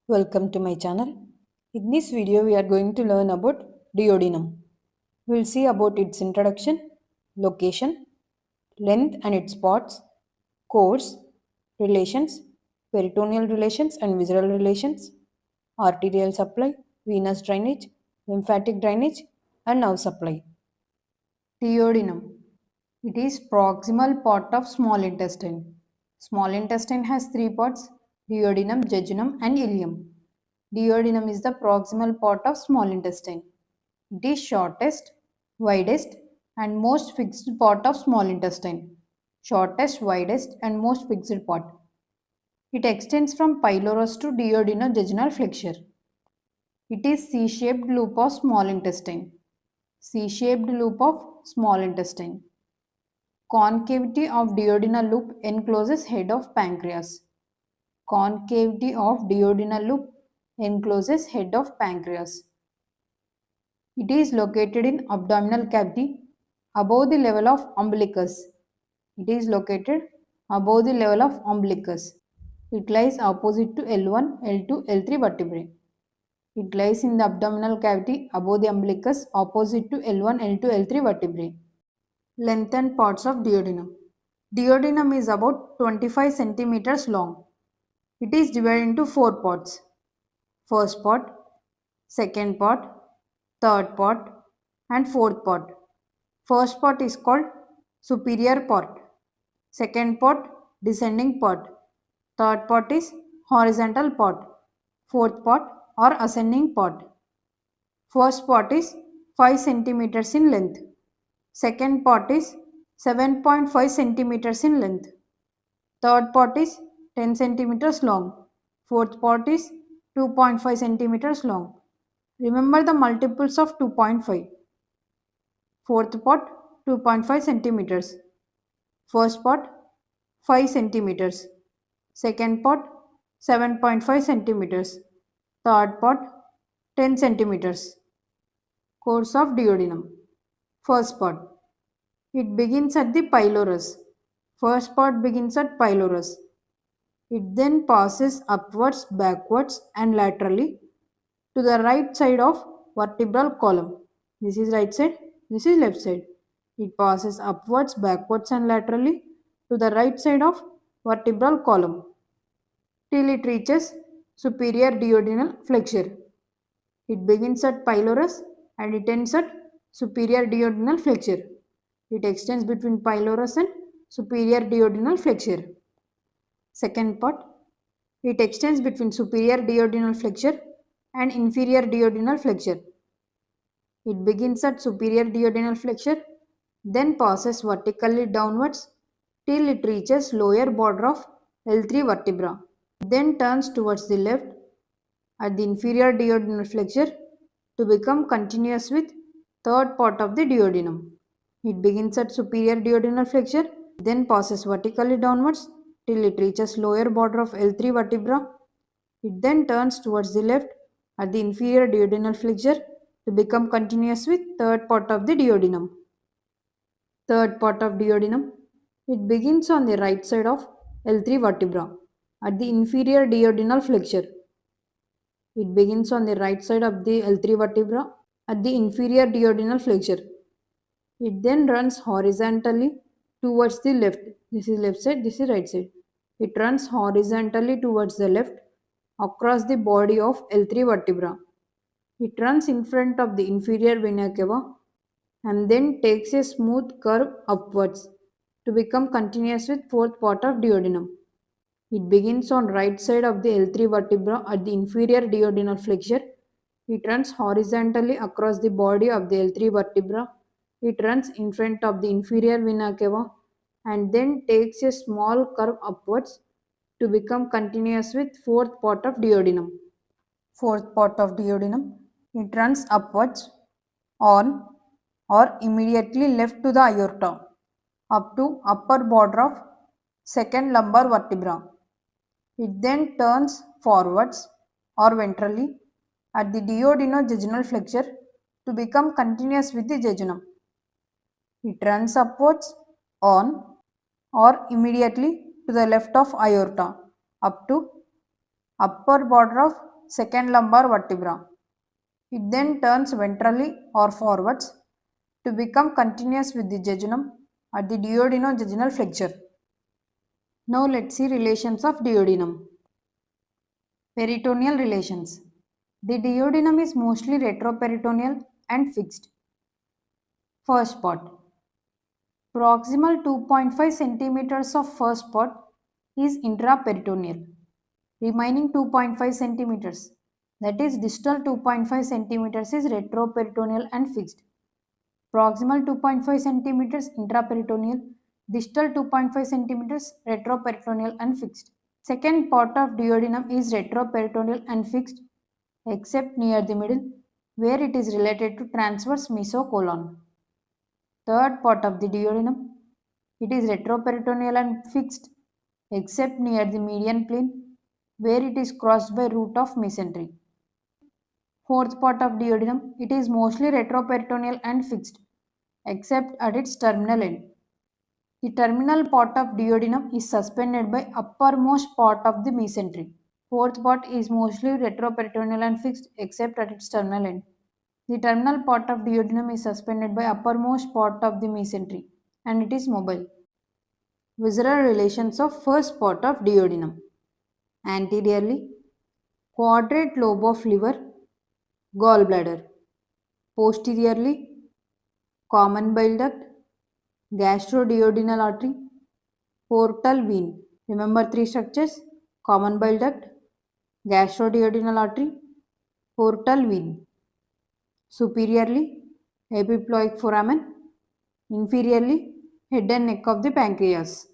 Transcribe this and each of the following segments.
Welcome to my channel. In this video we are going to learn about duodenum. We will see about its introduction, location, length and its parts, course, relations, peritoneal relations and visceral relations, arterial supply, venous drainage, lymphatic drainage and nerve supply. Duodenum. It is proximal part of small intestine. Small intestine has three parts: duodenum, jejunum and ileum. Duodenum is the proximal part of small intestine. It is shortest, widest and most fixed part of small intestine. Shortest, widest and most fixed part. It extends from pylorus to duodenojejunal flexure. It is C-shaped loop of small intestine. C-shaped loop of small intestine. Concavity of duodenal loop encloses head of pancreas. Concavity of duodenal loop encloses head of pancreas. It is located in abdominal cavity above the level of umbilicus. It is located above the level of umbilicus. It lies opposite to L1, L2, L3 vertebrae. It lies in the abdominal cavity above the umbilicus opposite to L1, L2, L3 vertebrae. Length and parts of duodenum. Duodenum is about 25 centimeters long. It is divided into four parts. First part, second part, third part and fourth part. First part is called superior part. Second part, descending part. Third part is horizontal part. Fourth part or ascending part. First part is 5 centimeters in length. Second part is 7.5 centimeters in length. Third part is 10 centimeters long. Fourth part is 2.5 centimeters long. Remember the multiples of 2.5. Fourth part 2.5 centimeters. First part 5 centimeters. Second part 7.5 centimeters. Third part 10 centimeters. Course of duodenum. First part. It begins at the pylorus. First part begins at pylorus. It then passes upwards, backwards and laterally to the right side of vertebral column. This is right side, this is left side. It passes upwards, backwards and laterally to the right side of vertebral column till it reaches superior duodenal flexure. It begins at pylorus and it ends at superior duodenal flexure. It extends between pylorus and superior duodenal flexure. Second part, it extends between superior duodenal flexure and inferior duodenal flexure. It begins at superior duodenal flexure, then passes vertically downwards till it reaches lower border of L3 vertebra. Then turns towards the left at the inferior duodenal flexure to become continuous with third part of the duodenum. It begins at superior duodenal flexure, then passes vertically downwards till it reaches lower border of L3 vertebra. It then turns towards the left at the inferior duodenal flexure to become continuous with third part of the duodenum. Third part of duodenum. It begins on the right side of L3 vertebra at the inferior duodenal flexure. It begins on the right side of the L3 vertebra at the inferior duodenal flexure. It then runs horizontally towards the left. This is left side, this is right side. It runs horizontally towards the left across the body of L3 vertebra. It runs in front of the inferior vena cava and then takes a smooth curve upwards to become continuous with fourth part of duodenum. It begins on right side of the L3 vertebra at the inferior duodenal flexure. It runs horizontally across the body of the L3 vertebra. It runs in front of the inferior vena cava and then takes a small curve upwards to become continuous with fourth part of duodenum. Fourth part of duodenum. It runs upwards on or immediately left to the aorta up to upper border of second lumbar vertebra. It then turns forwards or ventrally at the duodenojejunal flexure to become continuous with the jejunum. It runs upwards on or immediately to the left of aorta up to upper border of second lumbar vertebra. It then turns ventrally or forwards to become continuous with the jejunum at the duodenojejunal flexure. Now let's see relations of duodenum. Peritoneal relations. The duodenum is mostly retroperitoneal and fixed. First part. Proximal 2.5 centimeters of first part is intraperitoneal. Remaining 2.5 centimeters, that is distal 2.5 centimeters, is retroperitoneal and fixed. Proximal 2.5 centimeters intraperitoneal, distal 2.5 centimeters retroperitoneal and fixed. Second part of duodenum is retroperitoneal and fixed except near the middle where it is related to transverse mesocolon. Third part of the duodenum, it is retroperitoneal and fixed except near the median plane where it is crossed by root of mesentery. Fourth part of duodenum, it is mostly retroperitoneal and fixed except at its terminal end. The terminal part of duodenum is suspended by uppermost part of the mesentery. Fourth part is mostly retroperitoneal and fixed except at its terminal end. The terminal part of duodenum is suspended by uppermost part of the mesentery and it is mobile. Visceral relations of first part of duodenum. Anteriorly, quadrate lobe of liver, gallbladder. Posteriorly, common bile duct, gastroduodenal artery, portal vein. Remember three structures: common bile duct, gastroduodenal artery, portal vein. Superiorly, epiploic foramen. Inferiorly, head and neck of the pancreas.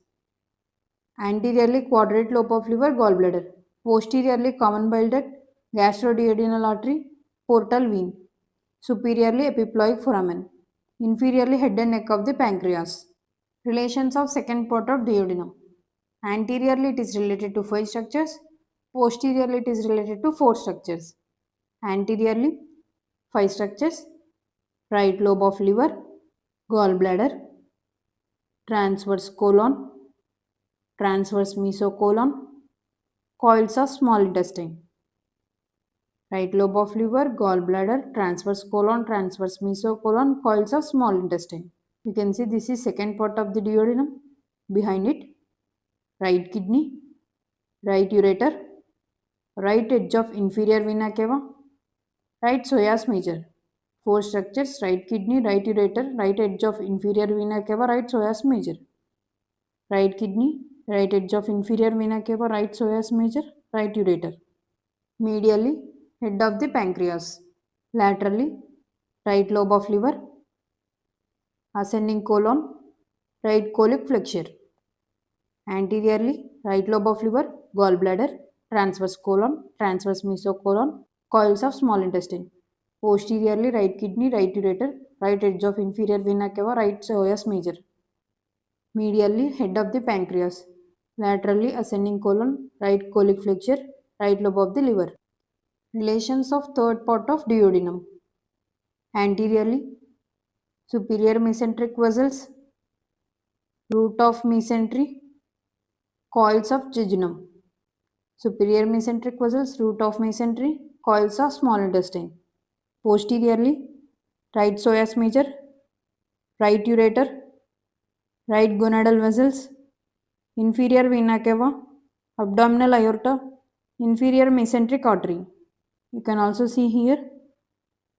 Anteriorly, quadrate lobe of liver, gallbladder. Posteriorly, common bile duct, gastroduodenal artery, portal vein. Superiorly, epiploic foramen. Inferiorly, head and neck of the pancreas. Relations of second part of duodenum. Anteriorly, it is related to 5 structures. Posteriorly, it is related to 4 structures. Anteriorly, 5 structures: right lobe of liver, gallbladder, transverse colon, transverse mesocolon, coils of small intestine. Right lobe of liver, gallbladder, transverse colon, transverse mesocolon, coils of small intestine. You can see this is second part of the duodenum. Behind it, right kidney, right ureter, right edge of inferior vena cava, right psoas major. 4 structures: right kidney, right ureter, right edge of inferior vena cava, right psoas major. Right kidney, right edge of inferior vena cava, right psoas major, right ureter. Medially, head of the pancreas. Laterally, right lobe of liver, ascending colon, right colic flexure. Anteriorly, right lobe of liver, gallbladder, transverse colon, transverse mesocolon, coils of small intestine. Posteriorly, right kidney, right ureter, right edge of inferior vena cava, right psoas major. Medially, head of the pancreas. Laterally, ascending colon, right colic flexure, right lobe of the liver. Relations of third part of duodenum. Anteriorly, superior mesenteric vessels, root of mesentery, coils of jejunum. Superior mesenteric vessels, root of mesentery, coils of small intestine. Posteriorly, right psoas major, right ureter, right gonadal vessels, inferior vena cava, abdominal aorta, inferior mesenteric artery. You can also see here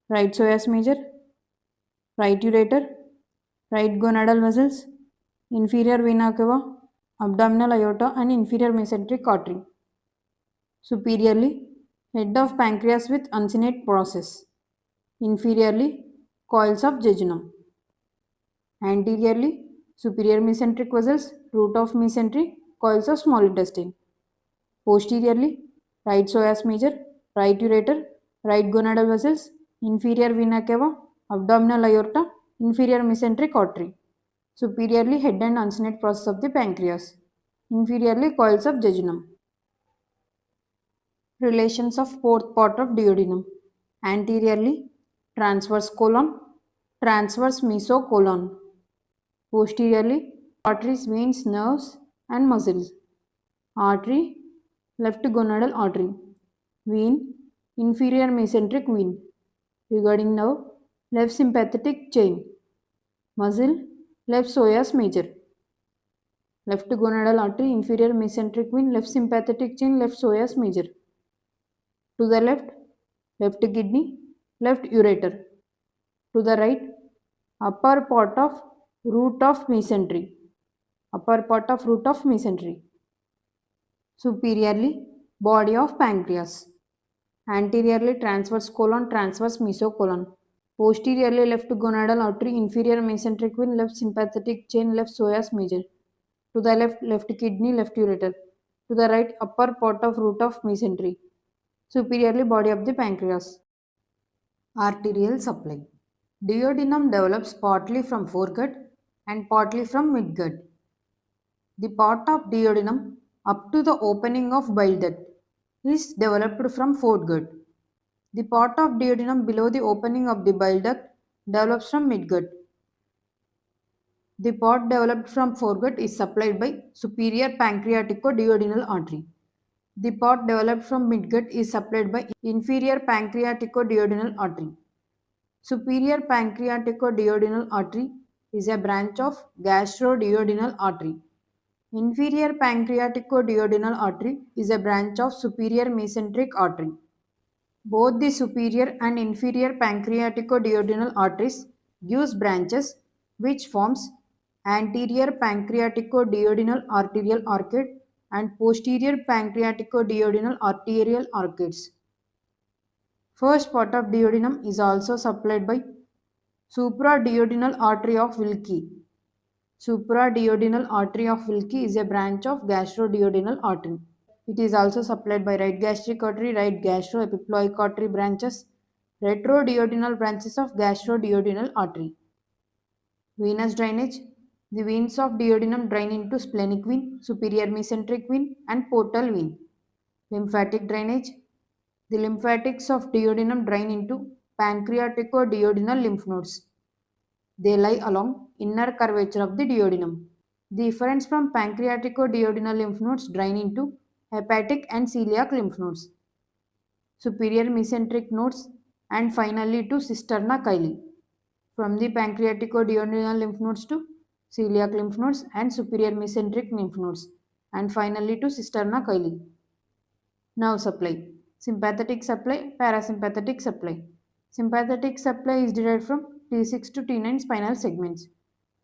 right psoas major, right ureter, right gonadal vessels, inferior vena cava, abdominal aorta and inferior mesenteric artery. Superiorly, head of pancreas with uncinate process. Inferiorly, coils of jejunum. Anteriorly, superior mesenteric vessels, root of mesentery, coils of small intestine. Posteriorly, right psoas major, right ureter, right gonadal vessels, inferior vena cava, abdominal aorta, inferior mesenteric artery. Superiorly, head and uncinate process of the pancreas. Inferiorly, coils of jejunum. Relations of fourth part of duodenum. Anteriorly, transverse colon, transverse mesocolon. Posteriorly, arteries, veins, nerves and muscles. Artery, left gonadal artery. Vein, inferior mesenteric vein. Regarding nerve, left sympathetic chain. Muscle, left psoas major. Left gonadal artery, inferior mesenteric vein, left sympathetic chain, left psoas major. To the left, left kidney, left ureter. To the right, upper part of root of mesentery. Upper part of root of mesentery. Superiorly, body of pancreas. Anteriorly, transverse colon, transverse mesocolon. Posteriorly, left gonadal artery, inferior mesenteric vein, left sympathetic chain, left psoas major. To the left, left kidney, left ureter. To the right, upper part of root of mesentery. Superiorly, body of the pancreas. Arterial supply. Duodenum develops partly from foregut and partly from midgut. The part of duodenum up to the opening of bile duct is developed from foregut. The part of duodenum below the opening of the bile duct develops from midgut. The part developed from foregut is supplied by superior pancreatico-duodenal artery. The part developed from midgut is supplied by inferior pancreatico-duodenal artery. Superior pancreatico-duodenal artery is a branch of gastro-duodenal artery. Inferior pancreatico-duodenal artery is a branch of superior mesenteric artery. Both the superior and inferior pancreatico-duodenal arteries gives branches which forms anterior pancreatico-duodenal arterial arcade and posterior pancreatico-duodenal arterial arcades. First part of duodenum is also supplied by supraduodenal artery of Wilkie. Supraduodenal artery of Wilkie is a branch of gastroduodenal artery. It is also supplied by right gastric artery, right gastroepiploic artery branches, retroduodenal branches of gastroduodenal artery. Venous drainage. The veins of duodenum drain into splenic vein, superior mesenteric vein and portal vein. Lymphatic drainage. The lymphatics of duodenum drain into pancreatico-duodenal lymph nodes. They lie along inner curvature of the duodenum. The efferents from pancreatico-duodenal lymph nodes drain into hepatic and celiac lymph nodes, superior mesenteric nodes, and finally to cisterna chyli. From the pancreatico-duodenal lymph nodes to celiac lymph nodes and superior mesenteric lymph nodes, and finally to cisterna chyli. Nerve supply. Sympathetic supply, parasympathetic supply. Sympathetic supply is derived from T6 to T9 spinal segments.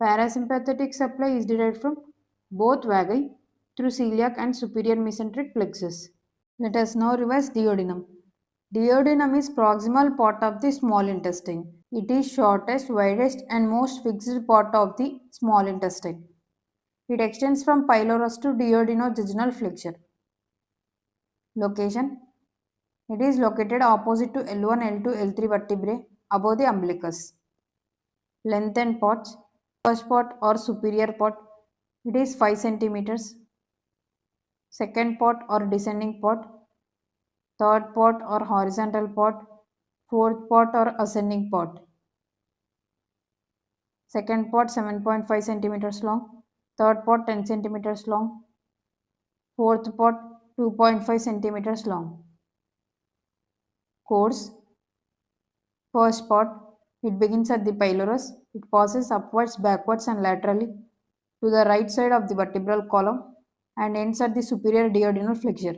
Parasympathetic supply is derived from both vagi through celiac and superior mesenteric plexus. Let us now revise duodenum. Duodenum is proximal part of the small intestine. It is shortest, widest and most fixed part of the small intestine. It extends from pylorus to duodenojejunal flexure. Location. It is located opposite to L1, L2, L3 vertebrae above the umbilicus. Length and parts. First part or superior part, it is 5 centimeters. Second part or descending part. Third part or horizontal part. Fourth part or ascending part. Second part 7.5 centimeters long. Third part 10 centimeters long. Fourth part 2.5 centimeters long. Course. First part, it begins at the pylorus. It passes upwards, backwards and laterally to the right side of the vertebral column and ends at the superior duodenal flexure.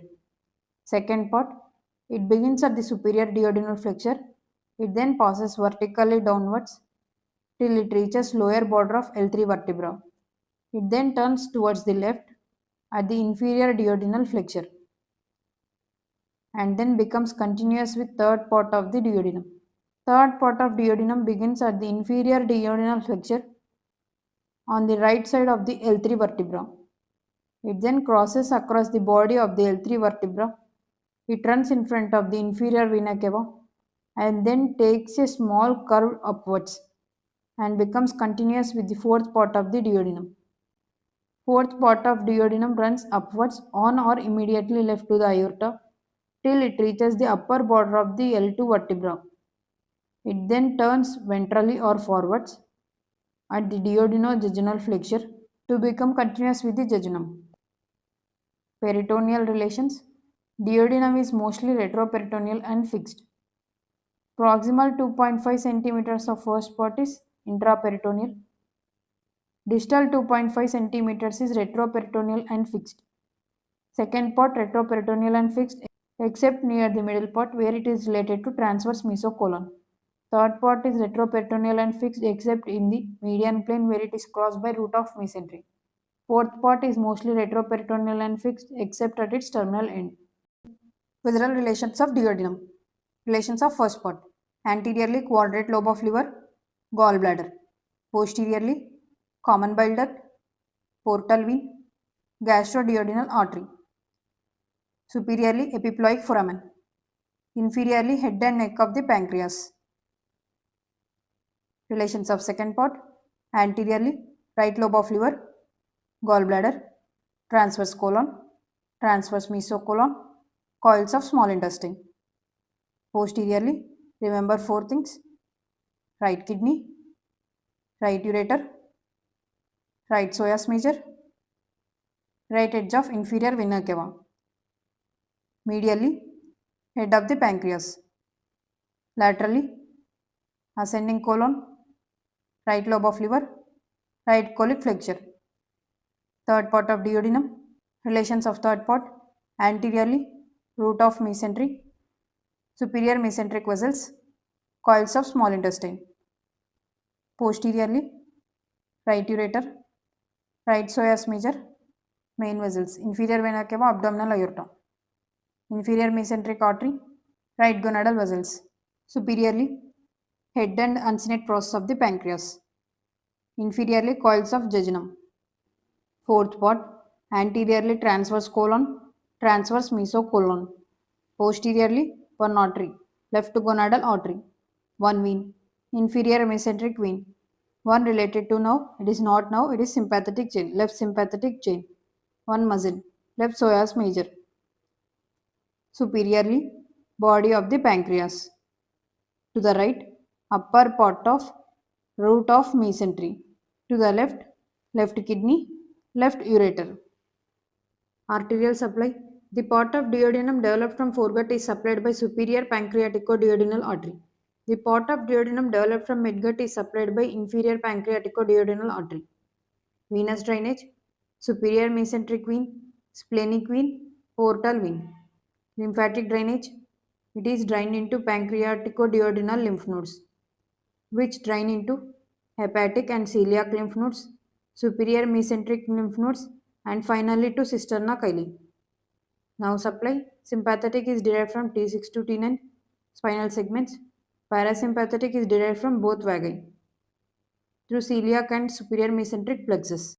Second part, it begins at the superior duodenal flexure. It then passes vertically downwards till it reaches lower border of L3 vertebra. It then turns towards the left at the inferior duodenal flexure and then becomes continuous with third part of the duodenum. Third part of duodenum begins at the inferior duodenal flexure on the right side of the L3 vertebra. It then crosses across the body of the L3 vertebra. It runs in front of the inferior vena cava and then takes a small curve upwards and becomes continuous with the fourth part of the duodenum. Fourth part of duodenum runs upwards on or immediately left to the aorta till it reaches the upper border of the L2 vertebra. It then turns ventrally or forwards at the duodenojejunal flexure to become continuous with the jejunum. Peritoneal relations. Duodenum is mostly retroperitoneal and fixed. Proximal 2.5 centimeters of first part is intraperitoneal. Distal 2.5 centimeters is retroperitoneal and fixed. Second part retroperitoneal and fixed except near the middle part where it is related to transverse mesocolon. Third part is retroperitoneal and fixed except in the median plane where it is crossed by root of mesentery. Fourth part is mostly retroperitoneal and fixed except at its terminal end. Visceral relations of duodenum. Relations of first part. Anteriorly quadrate lobe of liver, gallbladder. Posteriorly common bile duct, portal vein, gastroduodenal artery. Superiorly epiploic foramen. Inferiorly head and neck of the pancreas. Relations of second part. Anteriorly right lobe of liver, gallbladder, transverse colon, transverse mesocolon, coils of small intestine. Posteriorly, remember four things: right kidney, right ureter, right psoas major, right edge of inferior vena cava. Medially, head of the pancreas. Laterally, ascending colon, right lobe of liver, right colic flexure. Third part of duodenum. Relations of third part. Anteriorly, root of mesentery, superior mesenteric vessels, coils of small intestine. Posteriorly, right ureter, right psoas major, main vessels, inferior vena cava, abdominal aorta. Inferior mesenteric artery, right gonadal vessels. Superiorly, head and uncinate process of the pancreas. Inferiorly, coils of jejunum. Fourth part, anteriorly transverse colon, transverse mesocolon. Posteriorly, one artery, left gonadal artery. One vein, inferior mesenteric vein. One related to nerve, it is not nerve, it is sympathetic chain, left sympathetic chain. One muscle, left psoas major. Superiorly, body of the pancreas. To the right, upper part of root of mesentery. To the left, left kidney, left ureter. Arterial supply. The part of duodenum developed from foregut is supplied by superior pancreatico-duodenal artery. The part of duodenum developed from midgut is supplied by inferior pancreatico-duodenal artery. Venous drainage. Superior mesenteric vein, splenic vein, portal vein. Lymphatic drainage. It is drained into pancreatico-duodenal lymph nodes, which drain into hepatic and celiac lymph nodes, superior mesenteric lymph nodes, and finally to cisterna chyli. Now supply. Sympathetic is derived from T6 to T9 spinal segments. Parasympathetic is derived from both vagi through celiac and superior mesenteric plexus.